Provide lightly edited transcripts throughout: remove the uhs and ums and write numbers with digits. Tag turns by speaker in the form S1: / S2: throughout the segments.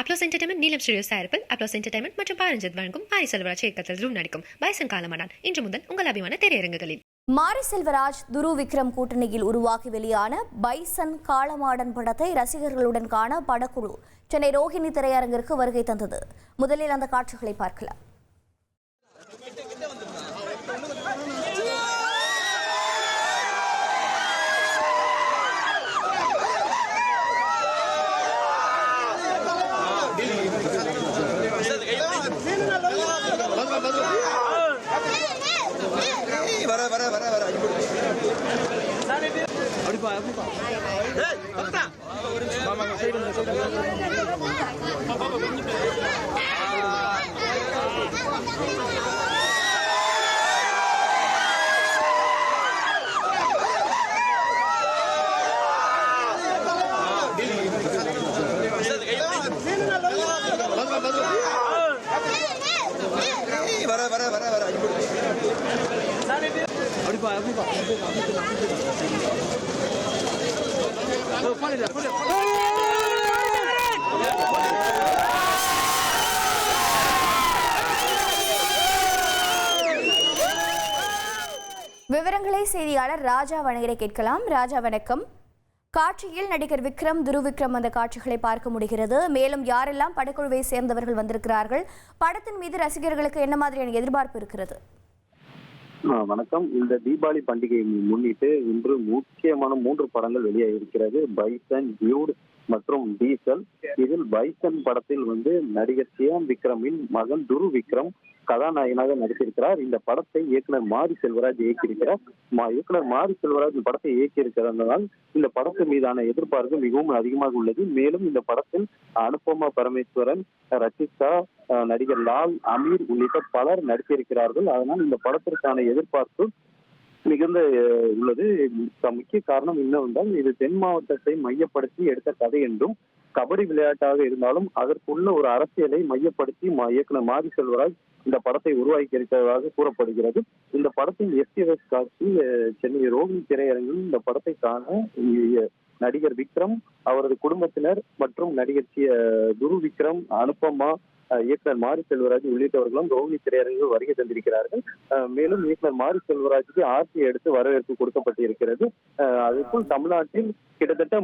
S1: Applause entertainment நீலம் studios தயாரிப்பில் applause entertainment மற்றும் பாரஞ்சித் வழங்கும் மாரி செல்வராஜ் இயக்கத்தில் ரூம் நடிக்கும் பைசன் காலமானான் இன்று முதல் உங்கள் அபிமான திரையரங்குகளில்.
S2: மாரி செல்வராஜ் துரு விக்ரம் கூட்டணியில் உருவாகி வெளியான பைசன் காலமாடன் படத்தை ரசிகர்களுடன் காண படக்குழு சென்னை ரோஹிணி திரையரங்கிற்கு வருகை தந்தது. முதலில் அந்த காட்சிகளை பார்க்கலாம். விவரங்களை செய்தியாளர் ராஜா வணங்கரை கேட்கலாம். ராஜா வணக்கம். காட்சியில் நடிகர் விக்ரம், துரு விக்ரம் அந்த காட்சிகளை பார்க்க முடிகிறது. மேலும் யாரெல்லாம் படக்குழுவை சேர்ந்தவர்கள் வந்திருக்கிறார்கள்? படத்தின் மீது ரசிகர்களுக்கு என்ன மாதிரியான எதிர்பார்ப்பு இருக்கிறது?
S3: வணக்கம். இந்த தீபாவளி பண்டிகையை முன்னிட்டு இன்று முக்கியமான 3 படங்கள் வெளியாகிருக்கிறது. பைசன், டியூட் மற்றும் டீசல். இதில் பைசன் படத்தில் நடிகர் சியான் விக்ரமின் மகன் துரு விக்ரம் கதாநாயகனாக நடித்திருக்கிறார். இந்த படத்தை இயக்குனர் மாரி செல்வராஜ் இயக்கியிருக்கிறார். இயக்குனர் மாரி செல்வராஜ் இந்த படத்தை இயக்கியிருக்கிறதால் இந்த படத்தின் மீதான எதிர்பார்ப்பு மிகவும் அதிகமாக உள்ளது. மேலும் இந்த படத்தில் அனுபமா பரமேஸ்வரன், ரச்சிதா, நடிகர் லால், அமீர் உள்ளிட்ட பலர் நடித்திருக்கிறார்கள். அதனால் இந்த படத்திற்கான எதிர்பார்ப்பு மிகுந்த உள்ளது. முக்கிய காரணம் என்னவென்றால் இது தென் மாவட்டத்தை மையப்படுத்தி எடுத்த கதை என்றும், கபடி விளையாட்டாக இருந்தாலும் அதற்குள்ள ஒரு அரசியலை மையப்படுத்தி இயக்குனர் மாரி செல்வராஜ் இந்த படத்தை உருவாக்கி இருக்கிறதாக கூறப்படுகிறது. இந்த படத்தின் எஸ்டிஎஸ் காட்சி சென்னை ரோஹிணி திரையரங்கில் இந்த படத்தை காண நடிகர் விக்ரம், அவரது குடும்பத்தினர் மற்றும் நடிகர் துரு விக்ரம், அனுபமா, இயக்குனர் மாரி செல்வராஜ் உள்ளிட்டவர்களும் ரோஹிணி திரையரங்கில் வருகை தந்திருக்கிறார்கள். மேலும் இயக்குனர் மாரி செல்வராஜுக்கு ஆர்த்தி எடுத்து வரவேற்பு கொடுக்கப்பட்டிருக்கிறது. அதேபோல் தமிழ்நாட்டில் கிட்டத்தட்ட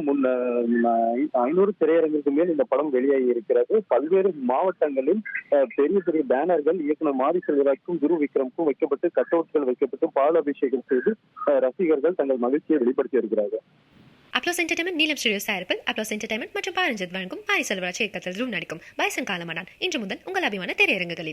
S3: 500 திரையரங்குக்கு மேல் இந்த படம் வெளியாகி இருக்கிறது. பல்வேறு மாவட்டங்களில் பெரிய பெரிய பேனர்கள் இயக்குனர் மாரி செல்வராஜுக்கும் துரு விக்ரமுக்கும் வைக்கப்பட்டு, கட் அவுட்கள் வைக்கப்பட்டு பால் அபிஷேகம் செய்து ரசிகர்கள் தங்கள் மகிழ்ச்சியை வெளிப்படுத்தி வருகிறார்கள்.
S1: அப்ளோஸ் என்டர்டைன்மெண்ட் நீலம் ஸ்டுடியோஸ் தயாரிப்பில் அப்ளோஸ் என்டர்டைன்மெண்ட் மற்றும் பாரஞ்சித் வழங்கும் மாரி செல்வராஜ் இயக்கத்தில் ரூம் நடிக்கும் பைசன் காலமானான் இன்று முதல் உங்கள் அபிமான திரையரங்குகளில்.